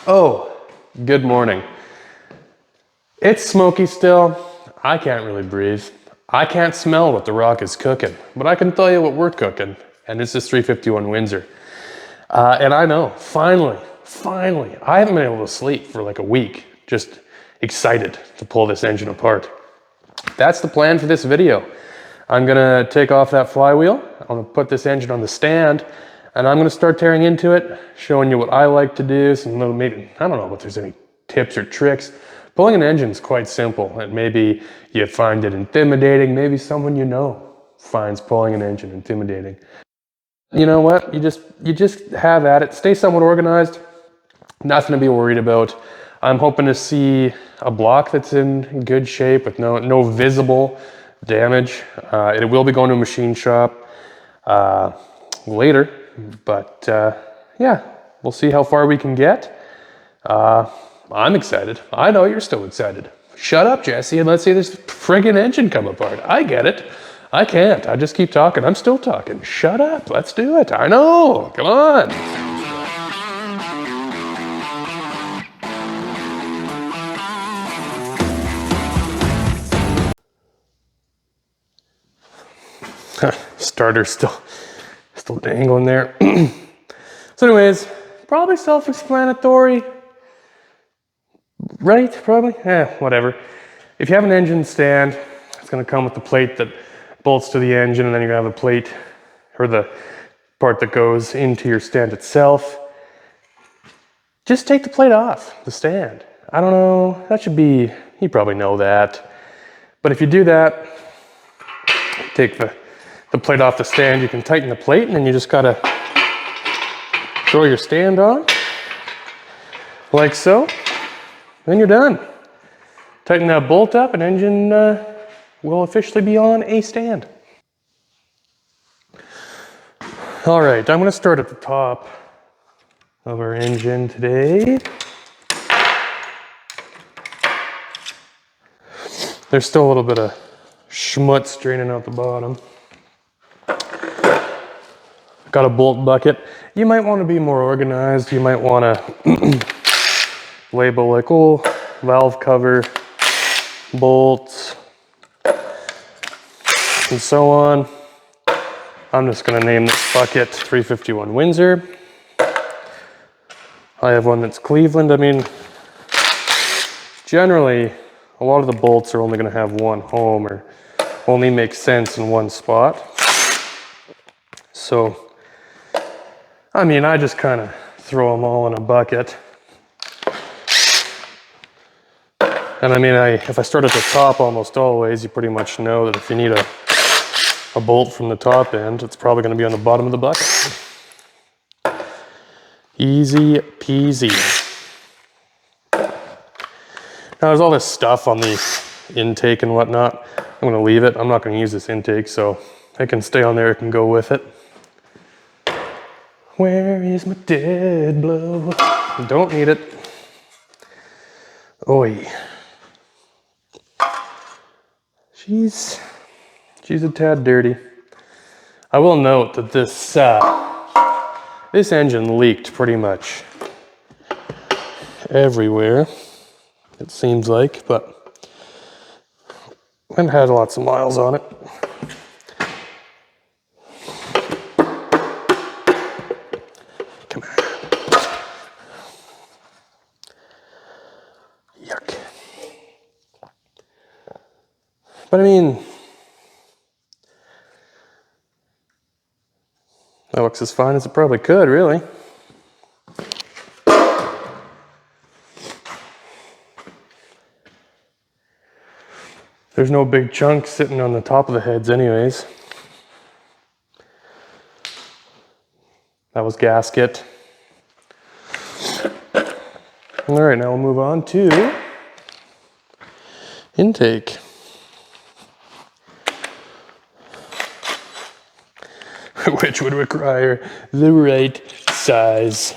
Oh, good morning. It's smoky still. I can't really breathe. I can't smell what the rock is cooking, but I can tell you what we're cooking, and this is 351 Windsor. And I know, finally, I haven't been able to sleep for like a week, just excited to pull this engine apart. That's the plan for this video. I'm gonna take off that flywheel, I'm gonna put this engine on the stand, and I'm gonna start tearing into it, showing you what I like to do, some little, maybe, I don't know if there's any tips or tricks. Pulling an engine is quite simple, and maybe you find it intimidating, maybe someone you know finds pulling an engine intimidating. You know what, you just have at it, stay somewhat organized, nothing to be worried about. I'm hoping to see a block that's in good shape with no visible damage. It will be going to a machine shop later, but yeah, we'll see how far we can get. I'm excited. I know you're still excited. Shut up, Jesse, and let's see this friggin' engine come apart. I get it. I can't. I just keep talking. I'm still talking. Shut up. Let's do it. I know. Come on. Starter's still dangling there. So anyways, probably self-explanatory, right? Probably, whatever. If you have an engine stand, it's gonna come with the plate that bolts to the engine, and then you're gonna have a plate, or the part that goes into your stand itself. Just take the plate off the stand. I don't know, that should be, you probably know that. But if you do that, take the plate off the stand, you can tighten the plate, and then you just gotta throw your stand on, like so, then you're done. Tighten that bolt up, and engine will officially be on a stand. All right, I'm gonna start at the top of our engine today. There's still a little bit of schmutz draining out the bottom. Got a bolt bucket. You might want to be more organized. You might want to label like, oh, valve cover, bolts, and so on. I'm just going to name this bucket 351 Windsor. I have one that's Cleveland. I mean, generally, a lot of the bolts are only going to have one home, or only make sense in one spot. So, I mean, I just kind of throw them all in a bucket. And I mean, if I start at the top almost always, you pretty much know that if you need a bolt from the top end, it's probably going to be on the bottom of the bucket. Easy peasy. Now there's all this stuff on the intake and whatnot. I'm going to leave it. I'm not going to use this intake, so it can stay on there, it can go with it. Where is my dead blow? Don't need it. Oi. She's a tad dirty. I will note that this engine leaked pretty much everywhere, it seems like, but it had lots of miles on it. Come on. Yuck. But I mean, that looks as fine as it probably could, really. There's no big chunks sitting on the top of the heads anyways. That was gasket. All right, now we'll move on to intake. Which would require the right size.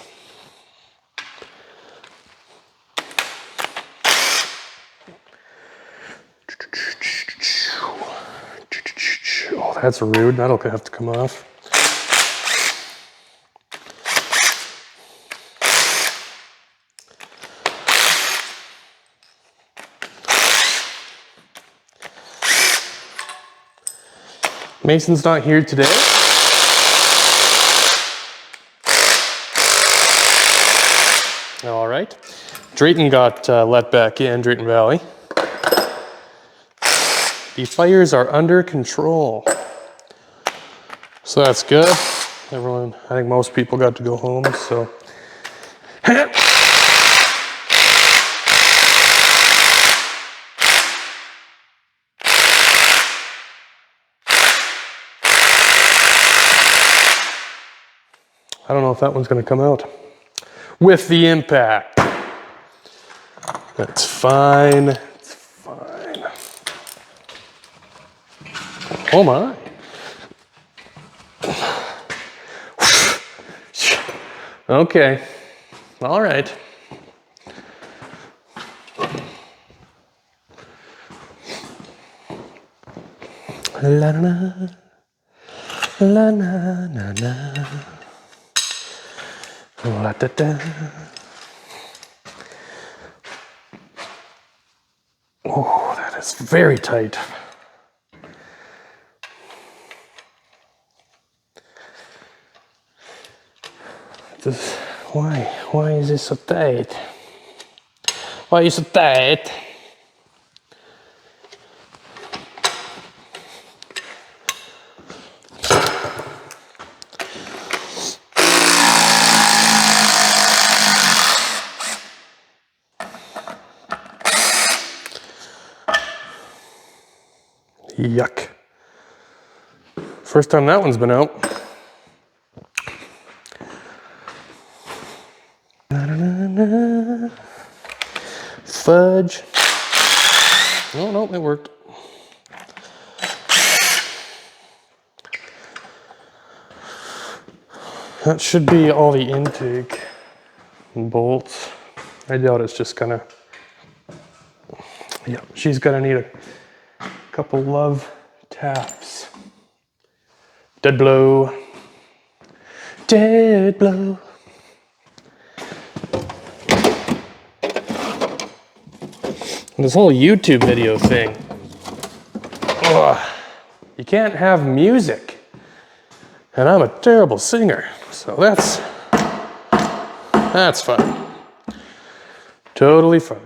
Oh, that's rude. That'll have to come off. Mason's not here today. All right. Drayton got let back in, Drayton Valley. The fires are under control. So that's good. Everyone, I think most people got to go home, so. I don't know if that one's gonna come out with the impact. That's fine, it's fine. Oh my. Okay, all right. La na la na na na la da da. Oh, that is very tight. Why is this so tight? Why is it so tight? Yuck. First time that one's been out. Fudge. Oh, no, it worked. That should be all the intake bolts. I doubt it's just gonna, yeah, she's gonna need a couple love taps. Dead blow. Dead blow. This whole YouTube video thing. Ugh. You can't have music. And I'm a terrible singer. So that's fine. Totally fine.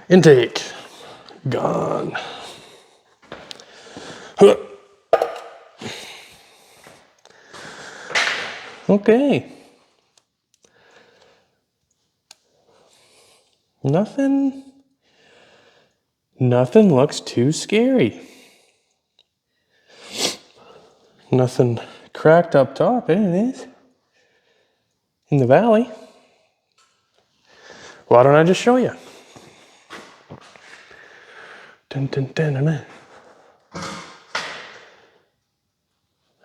Intake. Gone. Huh. Okay. Nothing looks too scary. Nothing cracked up top, anyways. In the valley. Why don't I just show you? Dun, dun, dun, dun, dun.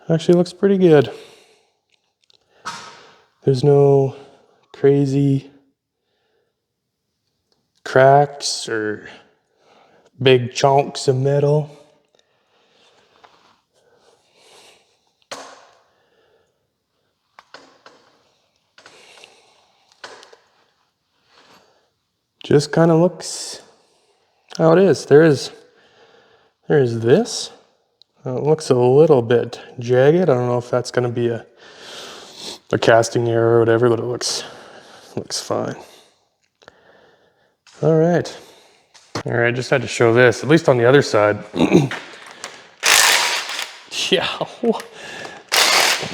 Actually looks pretty good. There's no crazy cracks or big chunks of metal. Just kind of looks how it is. There's this. It looks a little bit jagged. I don't know if that's going to be a casting error or whatever, but it looks fine. All right, just had to show this, at least on the other side. Yeah,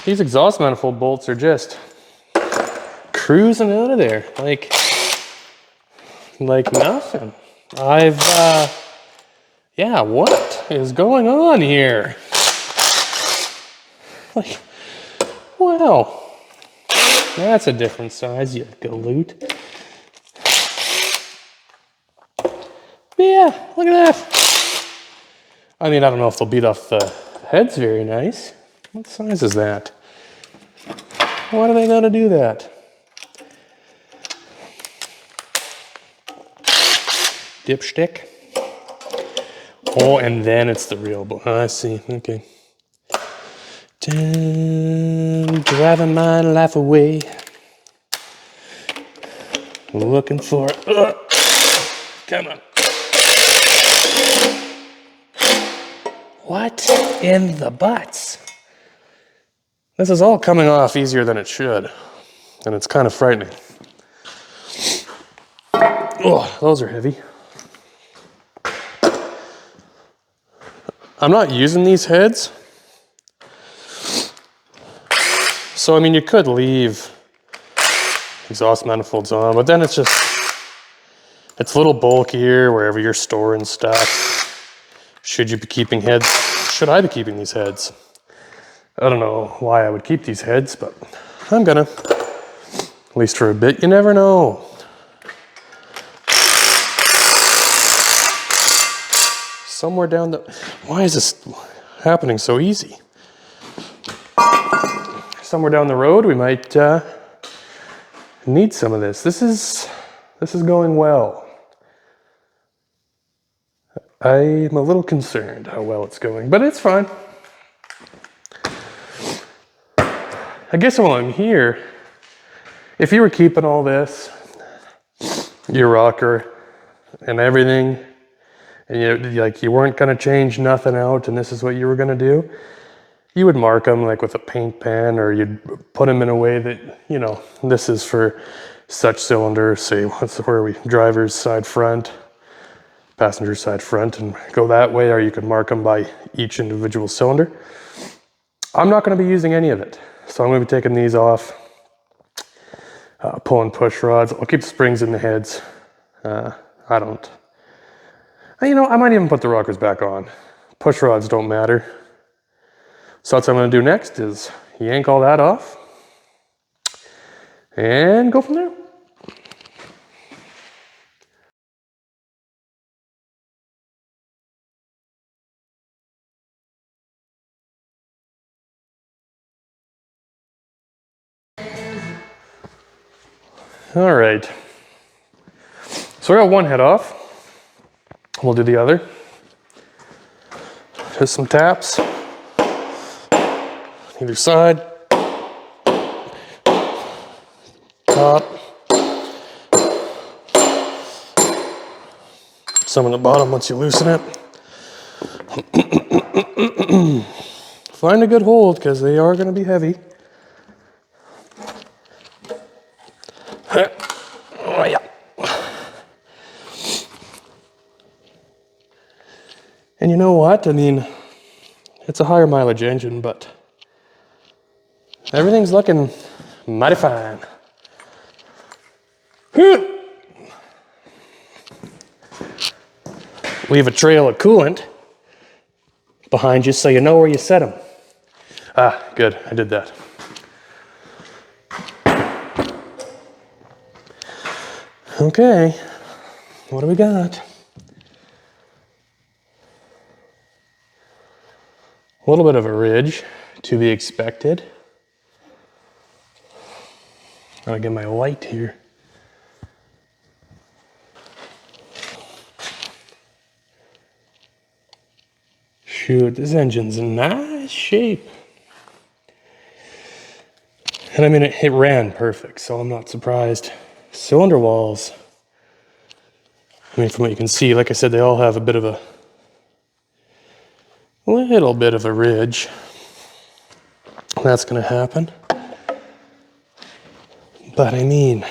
these exhaust manifold bolts are just cruising out of there like nothing. Yeah, what is going on here? Like, wow. That's a different size, you galoot. Yeah, look at that. I mean, I don't know if they'll beat off the head's very nice. What size is that? Why do they gotta do that? Dipstick. Oh, and then it's the real bolt. Oh, I see, okay. Driving my life away. Looking for it. Come on. What in the butts? This is all coming off easier than it should, and it's kind of frightening. Oh, those are heavy. I'm not using these heads, so I mean you could leave exhaust manifolds on, but then it's a little bulkier wherever you're storing stuff. Should you be keeping heads? Should I be keeping these heads? I don't know why I would keep these heads, but I'm gonna. At least for a bit, you never know. Somewhere down the... Why is this happening so easy? Somewhere down the road, we might need some of this. This is going well. I'm a little concerned how well it's going, but it's fine. I guess while I'm here, if you were keeping all this, your rocker and everything, and you weren't gonna change nothing out and this is what you were gonna do, you would mark them like with a paint pen, or you'd put them in a way that, you know, this is for such cylinder, say, where are we, driver's side front, passenger side front, and go that way, or you could mark them by each individual cylinder. I'm not gonna be using any of it, so I'm gonna be taking these off, pulling push rods. I'll keep the springs in the heads. I don't. You know, I might even put the rockers back on. Push rods don't matter. So that's what I'm gonna do next is yank all that off and go from there. All right. So I got one head off. We'll do the other. Just some taps. Either side. Top. Some on the bottom once you loosen it. Find a good hold because they are going to be heavy. Oh, yeah. And you know what? I mean, it's a higher mileage engine, but everything's looking mighty fine. Leave a trail of coolant behind you so you know where you set them. Ah, good, I did that. Okay, what do we got? A little bit of a ridge to be expected. I'll get my light here. Shoot, this engine's in nice shape. And I mean, it ran perfect, so I'm not surprised. Cylinder walls, I mean, from what you can see, like I said, they all have a little bit of a ridge. That's gonna happen. But I mean,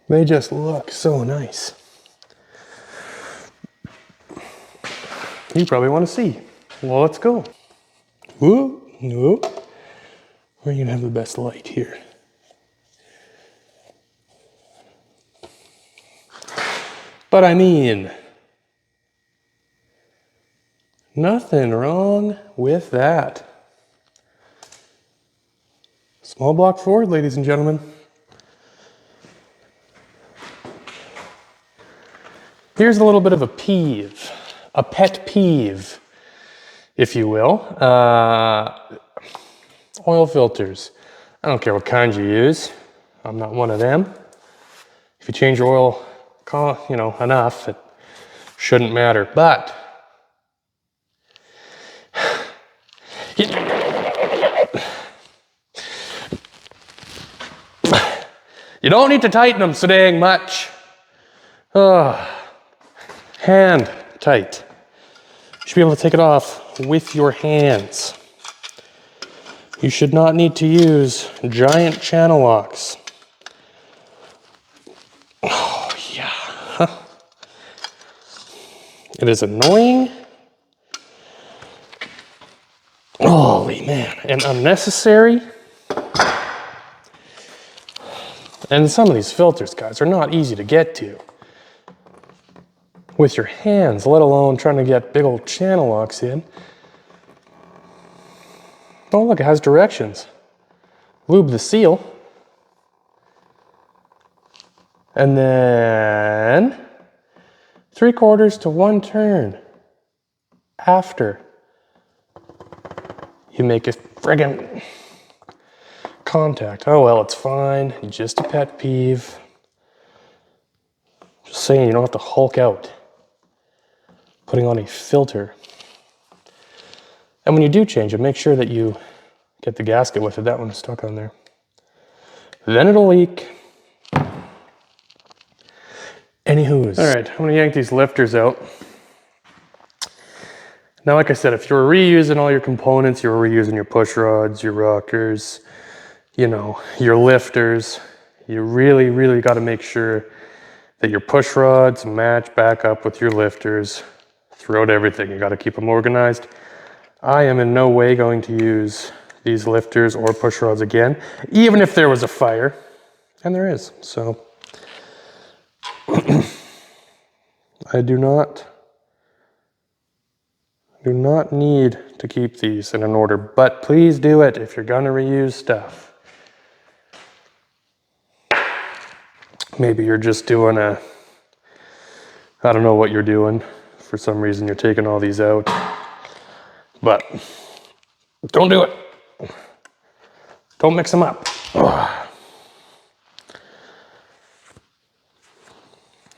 they just look so nice. You probably want to see. Well, let's go. Whoop, whoop. We're gonna have the best light here. But I mean, nothing wrong with that. Small block Ford, ladies and gentlemen. Here's a little bit of a peeve, a pet peeve, if you will. Oil filters. I don't care what kind you use. I'm not one of them. If you change your oil, you know, enough, it shouldn't matter. But You don't need to tighten them so dang much. Hand tight. You should be able to take it off with your hands. You should not need to use giant channel locks. Oh, yeah. It is annoying. Holy man, and unnecessary. And some of these filters, guys, are not easy to get to with your hands, let alone trying to get big old channel locks in. Oh, look, it has directions. Lube the seal. And then 3/4 to 1 turn after you make a friggin' contact. Oh, well, it's fine. Just a pet peeve. Just saying, you don't have to hulk out putting on a filter. And when you do change it, make sure that you get the gasket with it. That one is stuck on there. Then it'll leak. Anywho's. All right, I'm gonna yank these lifters out. Now, like I said, if you're reusing all your components, you're reusing your push rods, your rockers, you know, your lifters, you really, really got to make sure that your push rods match back up with your lifters throughout everything. You got to keep them organized. I am in no way going to use these lifters or push rods again, even if there was a fire, and there is. So I do not need to keep these in an order, but please do it if you're gonna reuse stuff. Maybe you're just doing I don't know what you're doing. For some reason you're taking all these out, but don't do it. Don't mix them up. Ugh.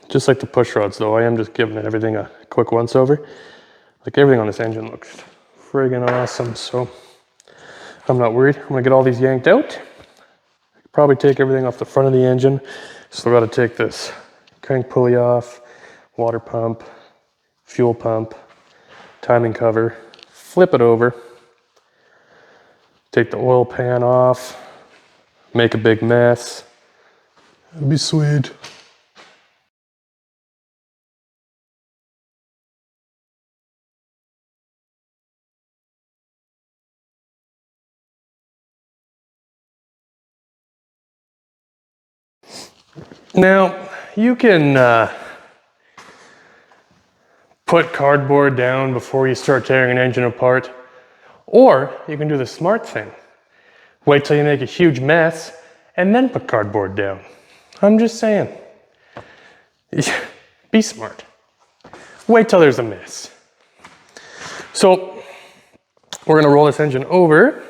Just like the push rods though, I am just giving everything a quick once over. Like everything on this engine looks friggin' awesome, so I'm not worried. I'm gonna get all these yanked out. Probably take everything off the front of the engine. Still gotta take this crank pulley off, water pump, fuel pump, timing cover, flip it over, take the oil pan off, make a big mess. It'd be sweet. Now, you can put cardboard down before you start tearing an engine apart, or you can do the smart thing. Wait till you make a huge mess and then put cardboard down. I'm just saying. Be smart. Wait till there's a mess. So, we're gonna roll this engine over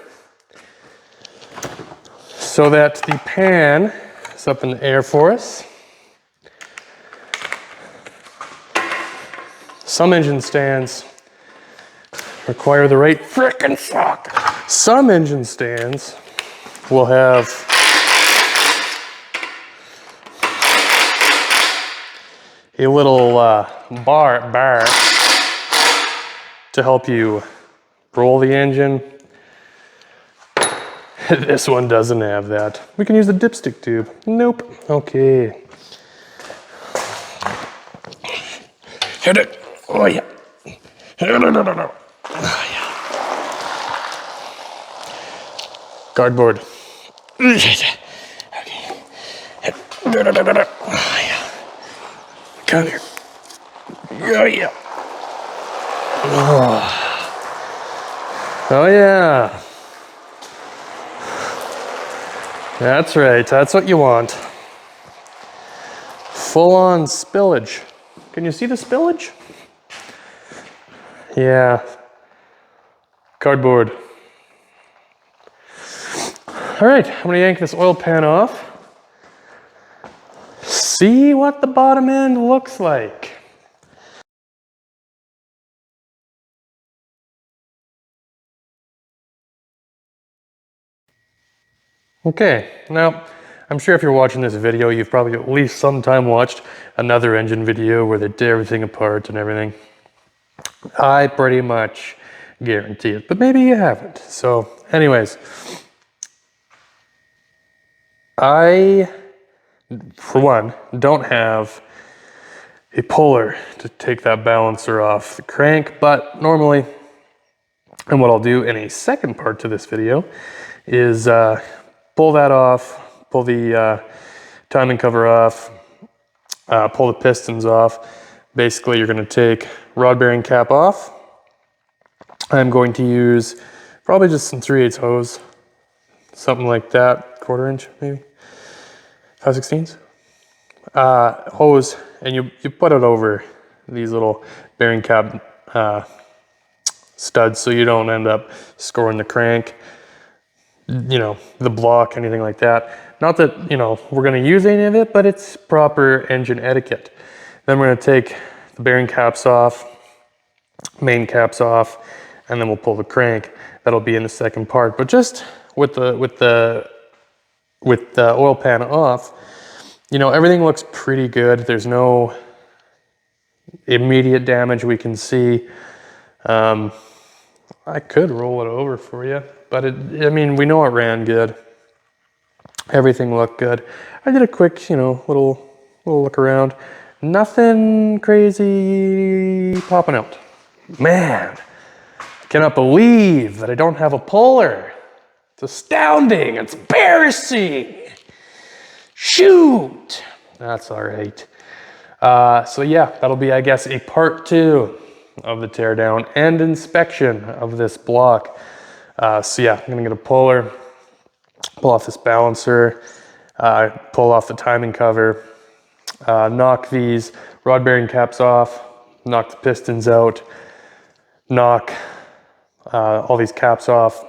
so that the pan is up in the air for us. Some engine stands require the right frickin' shock. Some engine stands will have a little bar to help you roll the engine. This one doesn't have that. We can use the dipstick tube. Nope. Okay. Hit it. Oh yeah. Oh, yeah. Cardboard. Okay. Oh, yeah. Come here. Oh yeah. Oh yeah. That's right, that's what you want. Full on spillage. Can you see the spillage? Yeah. Cardboard. All right, I'm gonna yank this oil pan off. See what the bottom end looks like. Okay, now I'm sure if you're watching this video, you've probably at least sometime watched another engine video where they did everything apart and everything. I pretty much guarantee it, but maybe you haven't. So anyways, I, for one, don't have a puller to take that balancer off the crank, but normally, and what I'll do in a second part to this video is pull that off, pull the timing cover off, pull the pistons off. Basically, you're going to take rod bearing cap off. I'm going to use probably just some 3/8 hose, something like that, 1/4 inch maybe, 5/16 hose, and you put it over these little bearing cap studs so you don't end up scoring the crank, you know, the block, anything like that. Not that, you know, we're going to use any of it, but it's proper engine etiquette. Then we're going to take the bearing caps off, main caps off, and then we'll pull the crank. That'll be in the second part. But just with the oil pan off, you know, everything looks pretty good. There's no immediate damage we can see. I could roll it over for you, but I mean, we know it ran good. Everything looked good. I did a quick, you know, little look around. Nothing crazy popping out. Man, I cannot believe that I don't have a puller. It's astounding. It's embarrassing. Shoot. That's all right. So yeah, that'll be, I guess, a part 2 of the teardown and inspection of this block. So yeah, I'm gonna get a puller, pull off this balancer, pull off the timing cover, knock these rod bearing caps off, knock the pistons out, knock all these caps off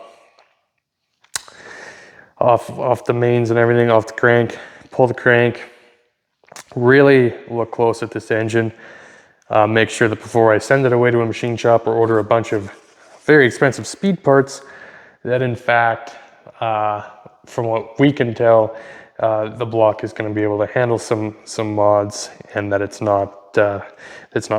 the mains and everything, off the crank, pull the crank, really look close at this engine. Make sure that before I send it away to a machine shop or order a bunch of very expensive speed parts, that in fact, from what we can tell, the block is going to be able to handle some mods, and that it's not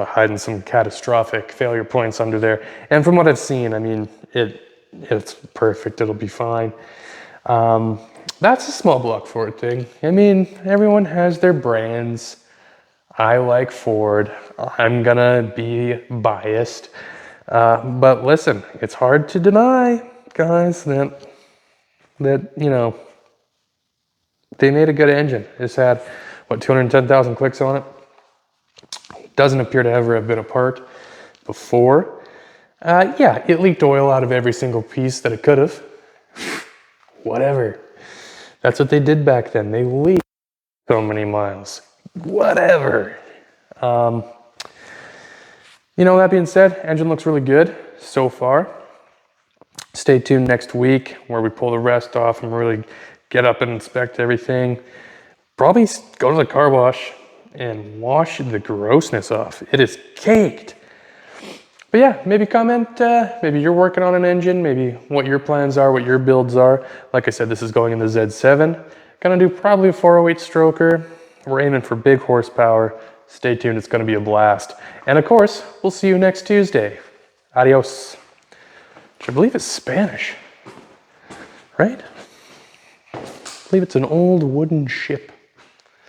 hiding some catastrophic failure points under there. And from what I've seen, I mean, it's perfect. It'll be fine. That's a small block Ford thing. I mean, everyone has their brands. I like Ford. I'm gonna be biased. But listen, it's hard to deny, guys, that you know, they made a good engine. It's had, what, 210,000 clicks on it. Doesn't appear to ever have been apart before. Yeah, it leaked oil out of every single piece that it could have. Whatever. That's what they did back then. They leaked so many miles. Whatever. You know, that being said, engine looks really good so far. Stay tuned next week where we pull the rest off and really get up and inspect everything. Probably go to the car wash and wash the grossness off. It is caked. But yeah, maybe comment, maybe you're working on an engine, maybe what your plans are, what your builds are. Like I said, this is going in the Z7. Gonna do probably a 408 stroker. We're aiming for big horsepower. Stay tuned, it's gonna be a blast. And of course, we'll see you next Tuesday. Adios. Which I believe is Spanish, right? I believe it's an old wooden ship.